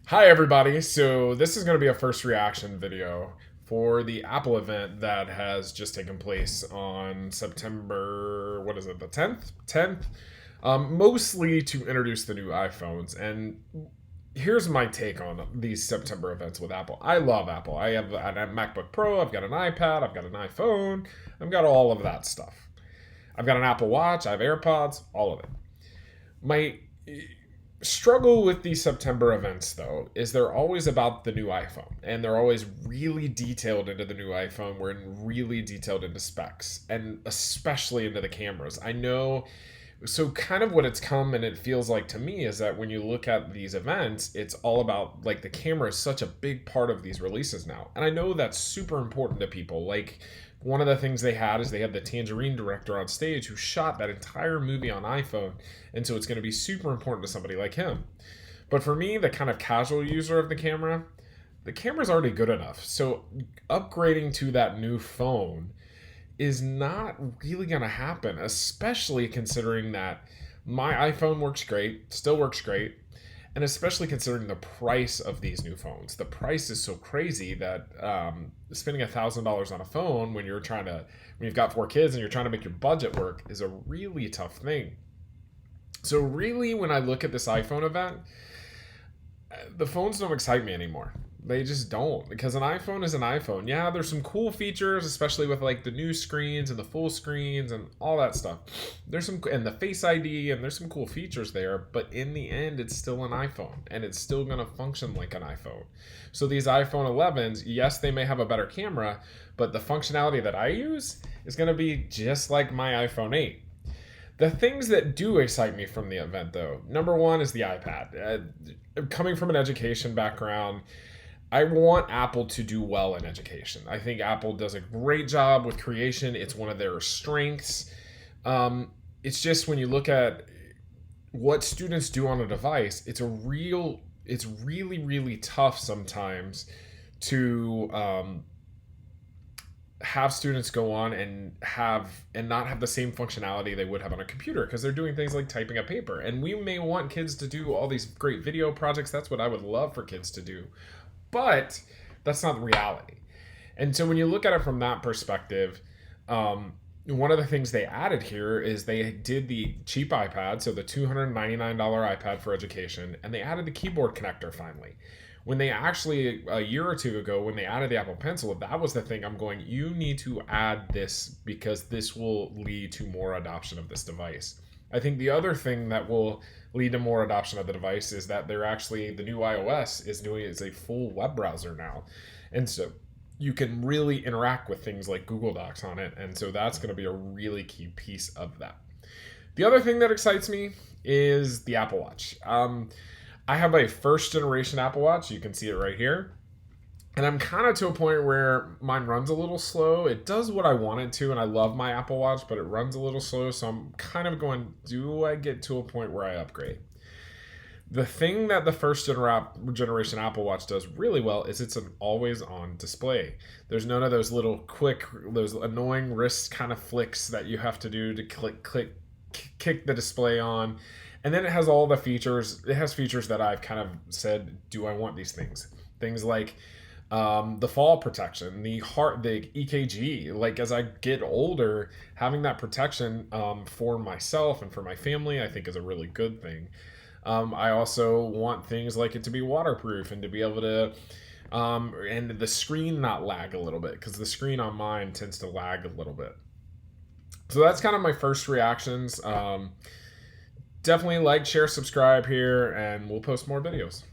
Hi, everybody. So, this is going to be a first reaction video for the Apple event that has just taken place on September, what is it, the 10th? 10th? Mostly to introduce the new iPhones. And here's my take on these September events with Apple. I love Apple. I have a MacBook Pro, I've got an iPad, I've got an iPhone, I've got all of that stuff. I've got an Apple Watch, I have AirPods, all of it. My struggle with these September events, though, is they're always about the new iPhone, and they're always really detailed into the new iPhone. We're really detailed into specs, and especially into the cameras. I know. So, kind of what it's come and it feels like to me is that when you look at these events, it's all about like the camera is such a big part of these releases now. And I know that's super important to people. Like, one of the things they had is they had the Tangerine director on stage who shot that entire movie on iPhone. And so it's going to be super important to somebody like him. But for me, the kind of casual user of the camera's already good enough. So upgrading to that new phone is not really going to happen, especially considering that my iPhone works great, still works great, and especially considering the price of these new phones. The price is so crazy that spending $1,000 on a phone when you've got four kids and you're trying to make your budget work is a really tough thing. So really, when I look at this iPhone event, the phones don't excite me anymore. They just don't, because an iPhone is an iPhone. Yeah, there's some cool features, especially with like the new screens and the full screens and all that stuff. There's some, and the Face ID, and there's some cool features there, but in the end it's still an iPhone and it's still going to function like an iPhone. So these iPhone 11s, yes, they may have a better camera, but the functionality that I use is going to be just like my iPhone 8. The things that do excite me from the event, though, number one is the iPad. Coming from an education background, I want Apple to do well in education. I think Apple does a great job with creation. It's one of their strengths. It's just when you look at what students do on a device, it's really, really tough sometimes to have students go on and not have the same functionality they would have on a computer because they're doing things like typing a paper. And we may want kids to do all these great video projects. That's what I would love for kids to do, but that's not the reality. And so when you look at it from that perspective, one of the things they added here is they did the cheap iPad, so the $299 iPad for education, and they added the keyboard connector finally. When they actually, a year or two ago, when they added the Apple Pencil, that was the thing. I'm going, you need to add this because this will lead to more adoption of this device. I think the other thing that will lead to more adoption of the device is that the new iOS is a full web browser now. And so you can really interact with things like Google Docs on it. And so that's going to be a really key piece of that. The other thing that excites me is the Apple Watch. I have a first generation Apple Watch. You can see it right here. And I'm kind of to a point where mine runs a little slow. It does what I want it to, and I love my Apple Watch, but it runs a little slow. So I'm kind of going, do I get to a point where I upgrade? The thing that the first generation Apple Watch does really well is it's an always on display. There's none of those annoying wrist kind of flicks that you have to do to kick the display on. And then it has all the features. It has features that I've kind of said, do I want these things? Things like the fall protection, the EKG. Like as I get older, having that protection for myself and for my family, I think is a really good thing. I also want things like it to be waterproof and to be able to, and the screen not lag a little bit because the screen on mine tends to lag a little bit. So that's kind of my first reactions. Definitely like, share, subscribe here, and we'll post more videos.